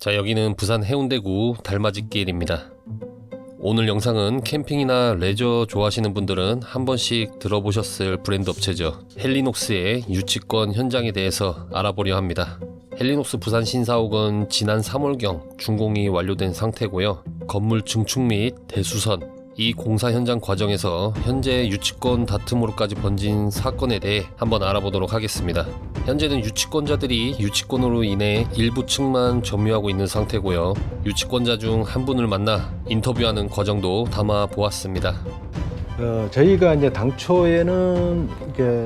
자, 여기는 부산 해운대구 달맞이길입니다. 오늘 영상은 캠핑이나 레저 좋아하시는 분들은 한 번씩 들어보셨을 브랜드 업체죠. 헬리녹스의 유치권 현장에 대해서 알아보려 합니다. 헬리녹스 부산 신사옥은 지난 3월경 준공이 완료된 상태고요. 건물 증축 및 대수선, 이 공사 현장 과정에서 현재 유치권 다툼으로까지 번진 사건에 대해 한번 알아보도록 하겠습니다. 현재는 유치권자들이 유치권으로 인해 일부 층만 점유하고 있는 상태고요. 유치권자 중 한 분을 만나 인터뷰하는 과정도 담아 보았습니다. 저희가 이제 당초에는 이게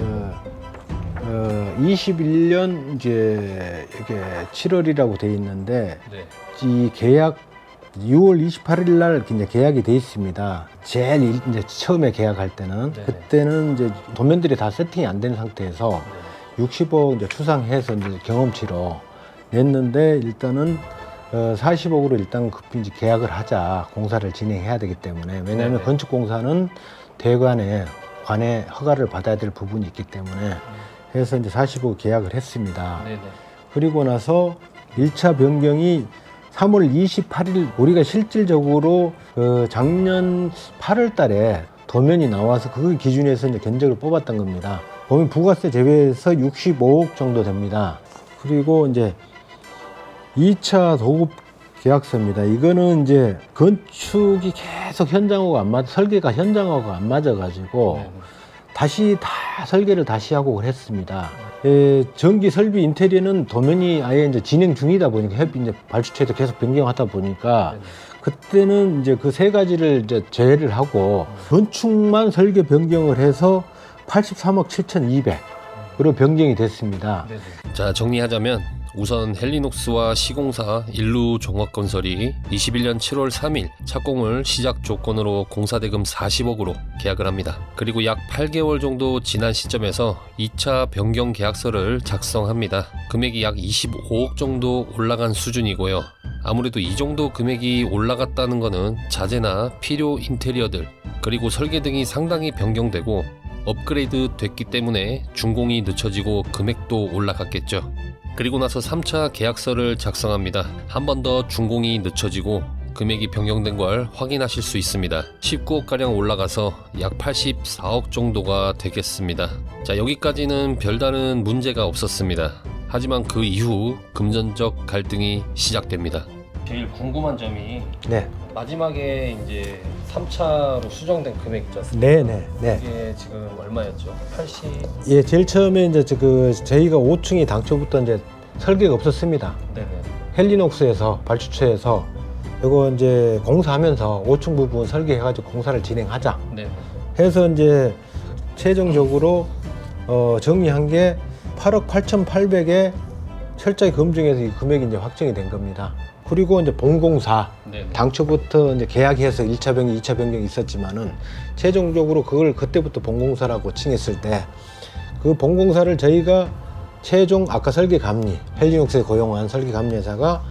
21년 이제 이게 7월이라고 돼 있는데 네. 이 계약 6월 28일 날 이제 계약이 돼 있습니다. 제일 이제 처음에 계약할 때는 네네. 그때는 이제 도면들이 다 세팅이 안 된 상태에서 60억 이제 추상해서 이제 경험치로 냈는데 일단은 40억으로 일단 급히 이제 계약을 하자. 공사를 진행해야 되기 때문에. 왜냐하면 네네. 건축공사는 대관에 관에 허가를 받아야 될 부분이 있기 때문에 해서 이제 40억 계약을 했습니다. 네네. 그리고 나서 1차 변경이 3월 28일 우리가 실질적으로 작년 8월 달에 도면이 나와서 그 기준에서 이제 견적을 뽑았던 겁니다. 보면 부가세 제외해서 65억 정도 됩니다. 그리고 이제 2차 도급 계약서입니다. 이거는 이제 건축이 계속 현장하고 안 맞아, 설계가 현장하고 안 맞아가지고 네네. 다시 다 설계를 다시 하고 했습니다. 전기 설비 인테리어는 도면이 아예 이제 진행 중이다 보니까 협의 이제 발주처에서 계속 변경하다 보니까 네네. 그때는 이제 그 세 가지를 이제 제외를 하고 건축만 설계 변경을 해서 83억 7,200으로 변경이 됐습니다. 네네. 자, 정리하자면 우선 헬리녹스와 시공사 일루종합건설이 21년 7월 3일 착공을 시작 조건으로 공사대금 40억으로 계약을 합니다. 그리고 약 8개월 정도 지난 시점에서 2차 변경 계약서를 작성합니다. 금액이 약 25억 정도 올라간 수준이고요. 아무래도 이 정도 금액이 올라갔다는 것은 자재나 필요 인테리어들 그리고 설계 등이 상당히 변경되고 업그레이드 됐기 때문에 준공이 늦춰지고 금액도 올라갔겠죠. 그리고 나서 3차 계약서를 작성합니다. 한 번 더 준공이 늦춰지고 금액이 변경된 걸 확인하실 수 있습니다. 19억가량 올라가서 약 84억 정도가 되겠습니다. 자, 여기까지는 별다른 문제가 없었습니다. 하지만 그 이후 금전적 갈등이 시작됩니다. 제일 궁금한 점이 네. 마지막에 이제 3차로 수정된 금액이지 않습니까? 네. 이게 지금 얼마였죠? 80... 예, 제일 처음에 이제 저희가 5층이 당초부터 이제 설계가 없었습니다. 네네. 헬리녹스에서 발주처에서 이거 이제 공사하면서 5층 부분 설계해가지고 공사를 진행하자 네. 해서 이제 최종적으로 정리한 게 8억 8,800에 철저히 검증해서 이 금액이 이제 확정이 된 겁니다. 그리고 이제 본공사 네네. 당초부터 이제 계약해서 1차 변경, 2차 변경이 있었지만은 최종적으로 그걸 그때부터 본공사라고 칭했을 때 그 본공사를 저희가 최종 아까 설계감리 헬리녹스에 고용한 설계감리회사가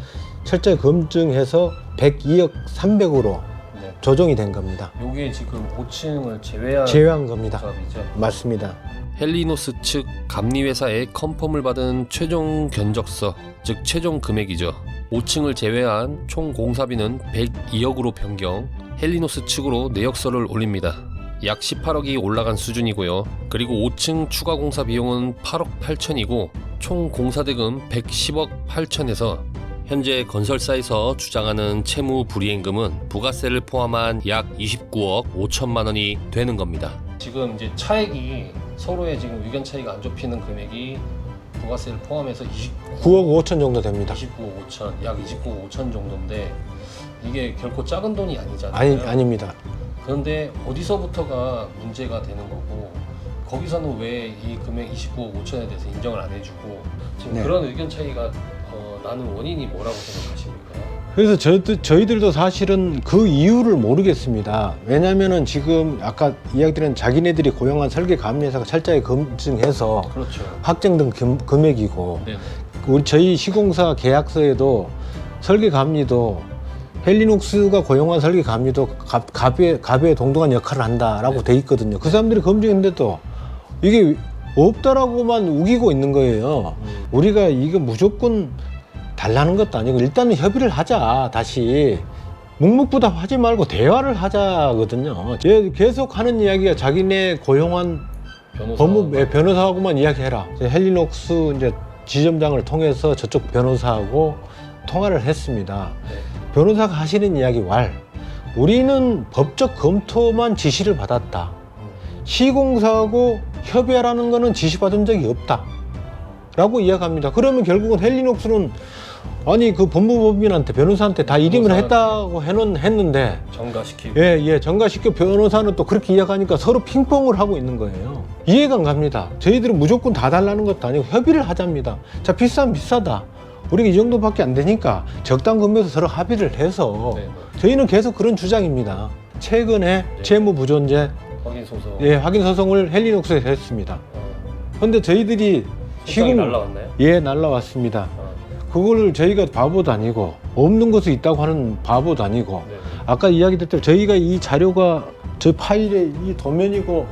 철저히 검증해서 102억 300으로 네. 조정이 된 겁니다. 요게 지금 5층을 제외한 제외한 겁니다. 작업이죠? 맞습니다. 헬리녹스 측 감리회사의 컨펌을 받은 최종 견적서, 즉 최종 금액이죠. 5층을 제외한 총 공사비는 102억으로 변경, 헬리녹스 측으로 내역서를 올립니다. 약 18억이 올라간 수준이고요. 그리고 5층 추가 공사 비용은 8억 8천이고 총 공사대금 110억 8천에서 현재 건설사에서 주장하는 채무 불이행금은 부가세를 포함한 약 29억 5천만 원이 되는 겁니다. 지금 이제 차액이 서로의 지금 의견 차이가 안 좁히는 금액이 부가세를 포함해서 9억 5천 정도 됩니다. 29억 5천, 약 29억 5천 정도인데 이게 결코 작은 돈이 아니잖아요. 아닙니다. 그런데 어디서부터가 문제가 되는 거고 거기서는 왜 이 금액 29억 5천에 대해서 인정을 안 해주고 지금 네. 그런 의견 차이가 나는 원인이 뭐라고 생각하십니까? 그래서 저희들도 사실은 그 이유를 모르겠습니다. 왜냐면은 지금 아까 이야기드린 자기네들이 고용한 설계감리회사가 철저히 검증해서 그렇죠. 확정된 금액이고 네. 우리 저희 시공사 계약서에도 설계감리도 헬리녹스가 고용한 설계감리도 갑의 동등한 역할을 한다라고 네. 돼 있거든요. 그 사람들이 검증했는데도 이게 없다라고만 우기고 있는 거예요. 우리가 이거 무조건 달라는 것도 아니고 일단은 협의를 하자. 다시 묵묵부답 하지 말고 대화를 하자거든요. 계속 하는 이야기가 자기네 고용한 변호사하고만 이야기해라. 헬리녹스 이제 지점장을 통해서 저쪽 변호사하고 통화를 했습니다. 네. 변호사가 하시는 이야기 우리는 법적 검토만 지시를 받았다. 시공사하고 협의하라는 거는 지시받은 적이 없다 라고 이야기합니다. 그러면 결국은 헬리녹스는 아니 그 법무법인한테 변호사한테 다 일임을 했다고 했는데 전가시키고 전가시켜 변호사는 또 그렇게 이야기하니까 서로 핑퐁을 하고 있는 거예요. 이해가 안 갑니다. 저희들은 무조건 다 달라는 것도 아니고 협의를 하자입니다. 자, 비싸면 비싸다. 우리가 이 정도밖에 안 되니까 적당 금액에서 서로 합의를 해서 저희는 계속 그런 주장입니다. 최근에 채무부존재 확인 소송을 헬리녹스에서 했습니다. 그런데 저희들이 날라왔나요? 날라왔습니다. 그걸 저희가 바보도 아니고 없는 것이 있다고 하는 바보도 아니고 아까 이야기드렸던 저희가 이 자료가 저 파일에 이 도면이고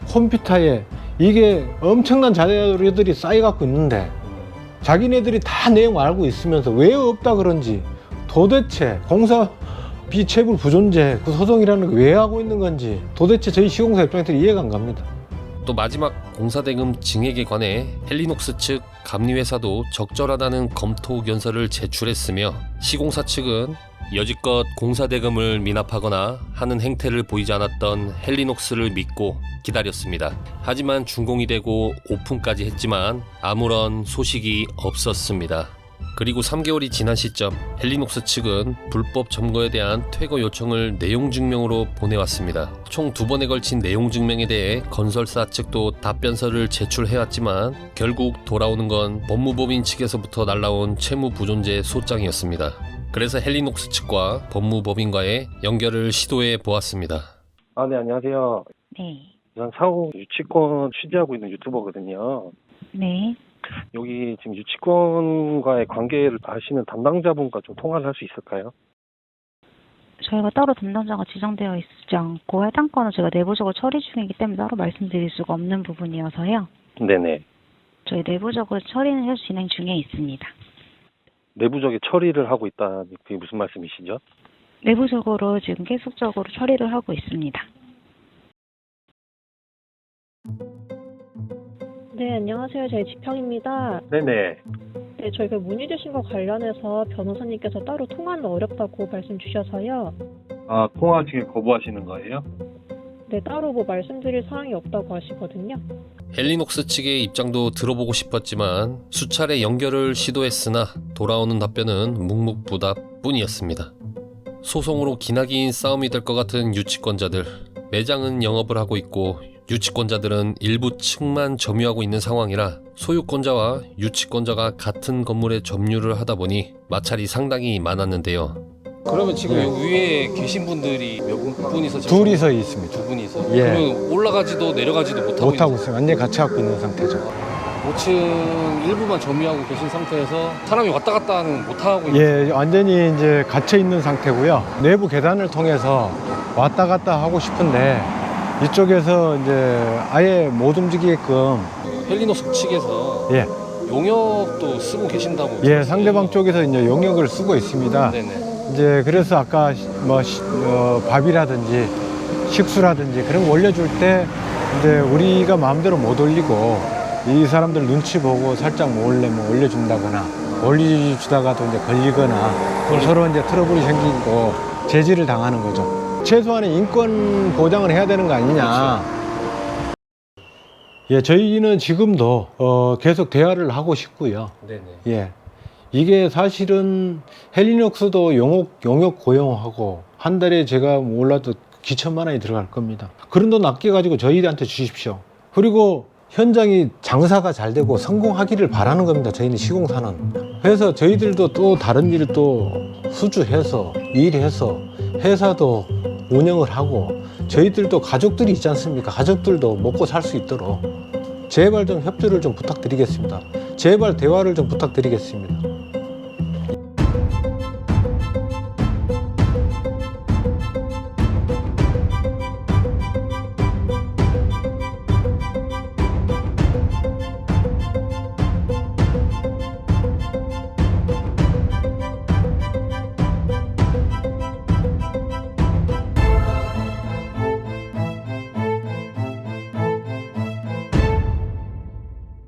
컴퓨터에 이게 엄청난 자료들이 쌓여갖고 있는데 자기네들이 다 내용 알고 있으면서 왜 없다 그런지 도대체 공사비 체불 부존재 그 소송이라는 거 왜 하고 있는 건지 도대체 저희 시공사 입장에서 이해가 안 갑니다. 또 마지막 공사대금 증액에 관해 헬리녹스 측 감리회사도 적절하다는 검토 견서를 제출했으며 시공사 측은 여지껏 공사대금을 미납하거나 하는 행태를 보이지 않았던 헬리녹스를 믿고 기다렸습니다. 하지만 준공이 되고 오픈까지 했지만 아무런 소식이 없었습니다. 그리고 3개월이 지난 시점 헬리녹스 측은 불법 점거에 대한 퇴거 요청을 내용 증명으로 보내왔습니다. 총 2번에 걸친 내용 증명에 대해 건설사 측도 답변서를 제출해왔지만 결국 돌아오는 건 법무법인 측에서부터 날라온 채무부존재 소장이었습니다. 그래서 헬리녹스 측과 법무법인과의 연결을 시도해 보았습니다. 네, 안녕하세요. 네. 전 사후 유치권 취재하고 있는 유튜버거든요. 네. 여기 지금 유치권과의 관계를 아시는 담당자분과 좀 통화를 할 수 있을까요? 저희가 따로 담당자가 지정되어 있지 않고 해당 건은 제가 내부적으로 처리 중이기 때문에 따로 말씀드릴 수가 없는 부분이어서요. 네네. 저희 내부적으로 처리는 해서 진행 중에 있습니다. 내부적인 처리를 하고 있다는 그게 무슨 말씀이시죠? 내부적으로 지금 계속적으로 처리를 하고 있습니다. 네, 안녕하세요. 저희 지평입니다. 네네. 네, 저희가 문의 주신 거 관련해서 변호사님께서 따로 통화는 어렵다고 말씀 주셔서요. 통화 지금 거부하시는 거예요? 네, 따로 뭐 말씀드릴 사항이 없다고 하시거든요. 헬리녹스 측의 입장도 들어보고 싶었지만 수차례 연결을 시도했으나 돌아오는 답변은 묵묵부답 뿐이었습니다. 소송으로 기나긴 싸움이 될 것 같은 유치권자들, 매장은 영업을 하고 있고 유치권자들은 일부 층만 점유하고 있는 상황이라 소유권자와 유치권자가 같은 건물에 점유를 하다 보니 마찰이 상당히 많았는데요. 그러면 지금 여기 위에 계신 분들이 몇 분이서 둘이서 있습니다. 두 분이서 예. 그러면 올라가지도 내려가지도 못하고 있어요. 완전히 같이 갖고 있는 상태죠. 5층 일부만 점유하고 계신 상태에서 사람이 왔다 갔다는 못하고 있는 완전히 이제 갇혀 있는 상태고요. 내부 계단을 통해서 왔다 갔다 하고 싶은데 이쪽에서 이제 아예 못 움직이게끔 헬리녹스 측에서 용역도 쓰고 계신다고 상대방 쪽에서 이제 용역을 쓰고 있습니다. 네네. 이제 그래서 아까 밥이라든지 식수라든지 그런 거 올려줄 때 이제 우리가 마음대로 못 올리고 이 사람들 눈치 보고 살짝 몰래 올려준다거나 올려주다가도 이제 걸리거나 서로 이제 트러블이 생기고 제지를 당하는 거죠. 최소한의 인권 보장을 해야 되는 거 아니냐. 그렇죠. 저희는 지금도 계속 대화를 하고 싶고요. 네네. 이게 사실은 헬리녹스도 용역 고용하고 한 달에 제가 몰라도 기천만 원이 들어갈 겁니다. 그런 돈 아껴가지고 저희한테 주십시오. 그리고 현장이 장사가 잘 되고 성공하기를 바라는 겁니다. 저희는 시공사는. 그래서 저희들도 또 다른 일을 또 수주해서 일해서 회사도 운영을 하고 저희들도 가족들이 있지 않습니까? 가족들도 먹고 살 수 있도록 제발 좀 협조를 좀 부탁드리겠습니다. 제발 대화를 좀 부탁드리겠습니다.